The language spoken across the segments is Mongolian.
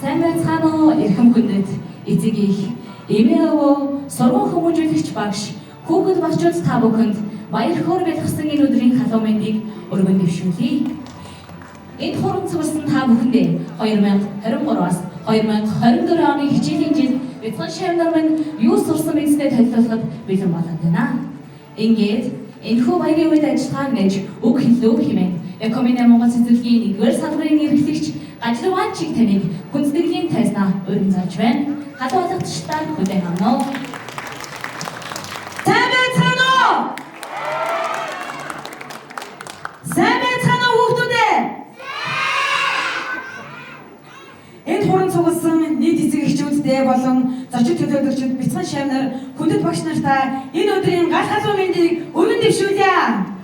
Сайн байцгаана уу эрхэм хүндэт эцэг их эмээ өвөө сургууль хүмүүжүүлэгч багш хүүхэд багчууд та бүхэнд баяр хөөр бэлгсэн энэ өдрийн халуун мэндийг өргөн дэвшүүлье. Энэ хуран цугласан та бүхэндээ 2023-аас 2024 оны хичээлийн жил бяцхан шавнар минь юу сурсан мэдсэд төлөвлөхөд бэлэн болоод байна. Ингээд энэхүү баярын үед ажиллагааг нээж үг хэллөө хэмээн Экомине Монгол цэцэрлэгийн 1-р салбарын эрхлэгч Ажлын чиг таныг хүндэтгэлийн тайзнаа өргөн зарж байна. Халуулагчдаа хүлээн авна уу. Сайн байцгаана уу? Сайн байцгаана уу хүүхдүүдээ? Энд хуран цугласан нийт эцэг эхчүүдтэй болон зочид төлөөлөгчид бяцхан шавнар хүндэт багш нартай энэ өдрийн гал халуун мэндийг өргөн дэвшүүлье.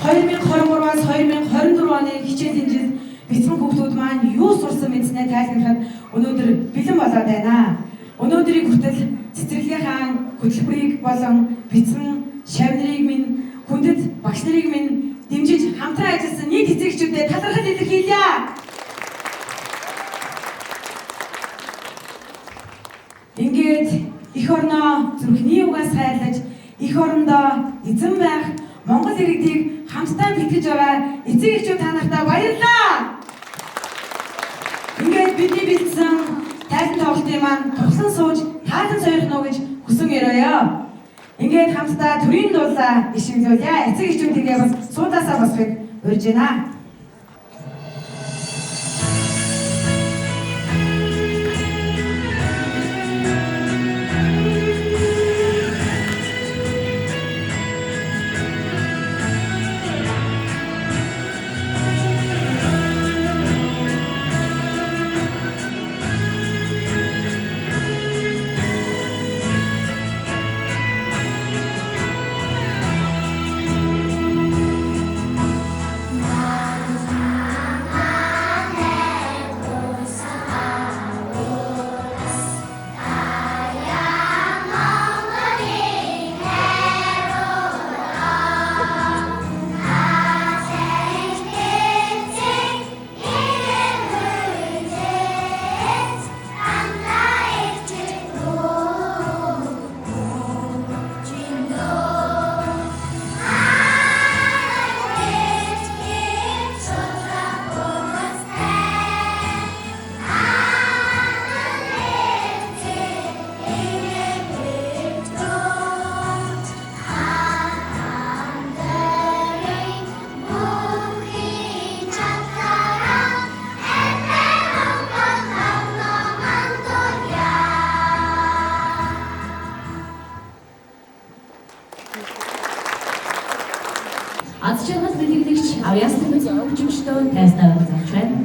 2023-аас 2024 оны хичээлийн жил бяцхан хүүхдүүд маань юу сурсан мэдснээ тайлбарлахад өнөөдөр бэлэн болоод байна. Өнөөдрийг хүртэл цэцэрлэгийнхаа хөтөлбөрийг болон бяцхан шавнарыг минь хүндэт багш нарыг минь дэмжиж хамтран ажилласан нийт эцэгчүүдэд талархал илэрхийлье. Ингээд эх орноо зүрхний угаас хайрлаж эх орондоо эзэн байх Монгол иргэдийг хамтдаа бэлтгэж байгаа эцэг эхчүүд та нартай баярлалаа. Ингээд бидний бэлдсэн тайзан тоглолтын маань туслан сууж таалан сойрох нь гэж хүсэн өрөөё. Ингээд хамтдаа төрийн дуулаа ишгэлүүлье. Эцэг эхчүүдийгээ бас суудаасаа босхийг урьж байна. Аз жаргал бэлгэлэгч авьяасны мэдээ өгчмөштөө тайзнаа өргөн зарж байна.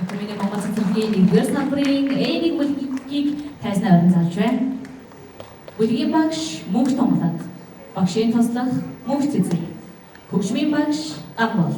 Экомине Монгол цэцэрлэгийн 1-р салбарын A1 бүлгийг тайзнаа өргөн зарж байна. Бүлгийн багш мөнх томлог, багшийн туслах мөнх цэцэр, хөгжмийн багш Агбол.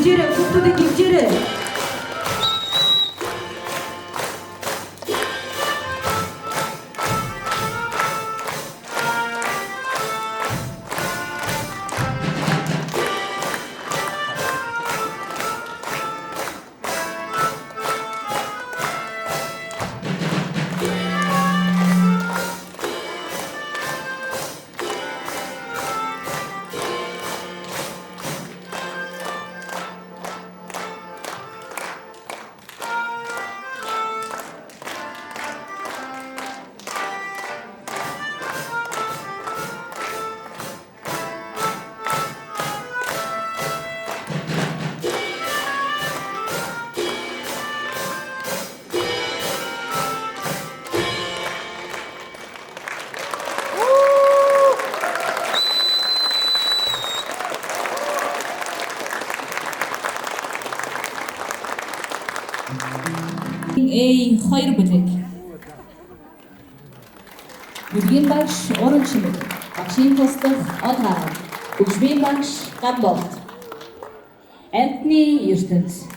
дэмжээрэй, хүүхдүүдийг дэмжээрэй. Хоёр бүлэг. Бүлгийн багш Орон Чимэг, багшийн туслах Од Гарав, хөгжмийн багш Гамболт, Антни Ертөнц.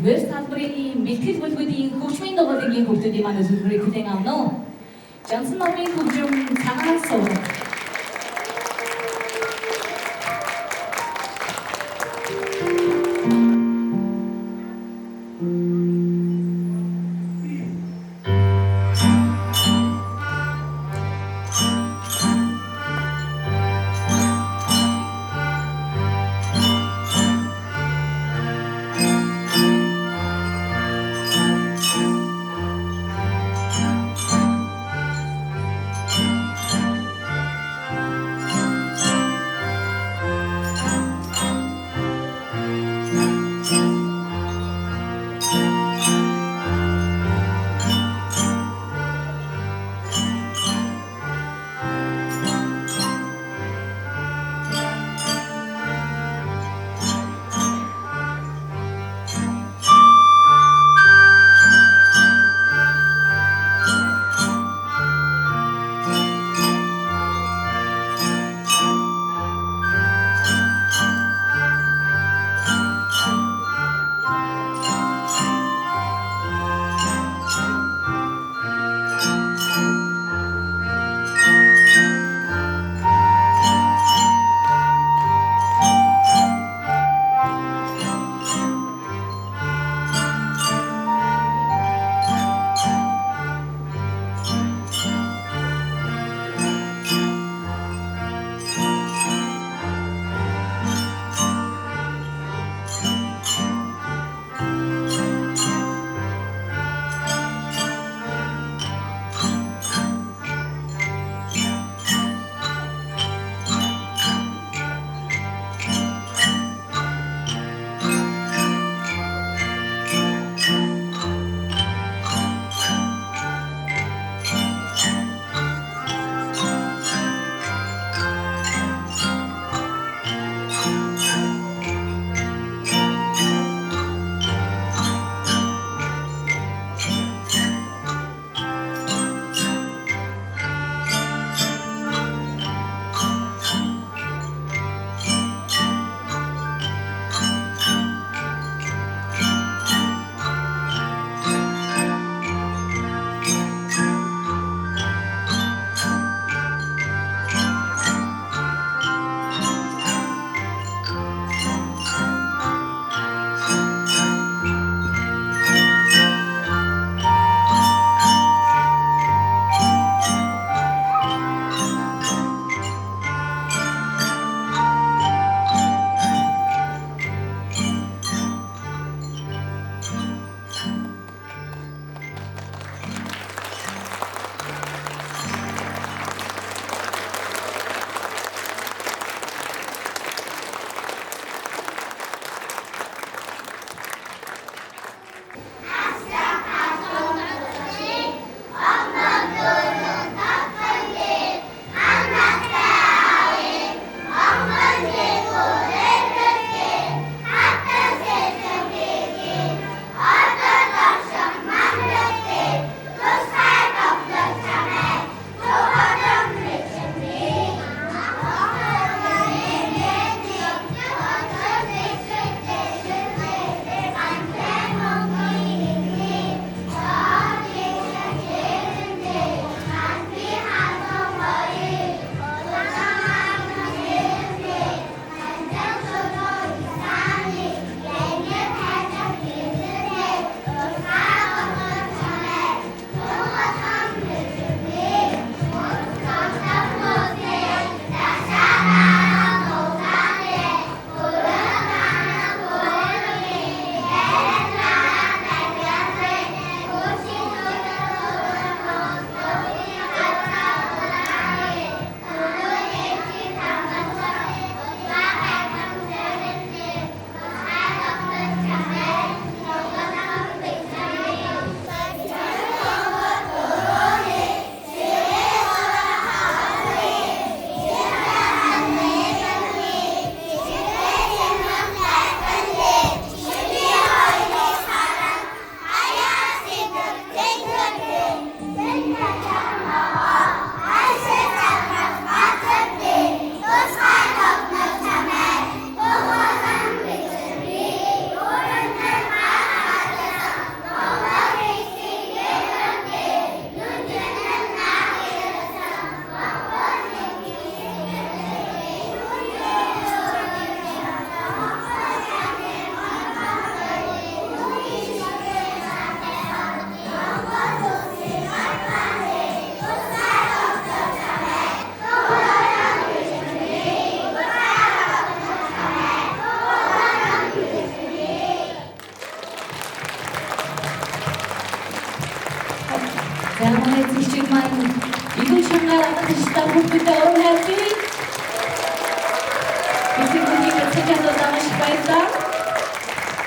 Веб салбарын бэлтгэл бүлгүүдийн хөгжмийн дугуулгийн хөгжүүдийн маань үзүүлбэрийг хүлээн авна уу? Жансан номын хөгжим цагаан суваг. За манай эцэгчид маань илүү чангаар амгалж та бүхэндээ урам хайрлаа.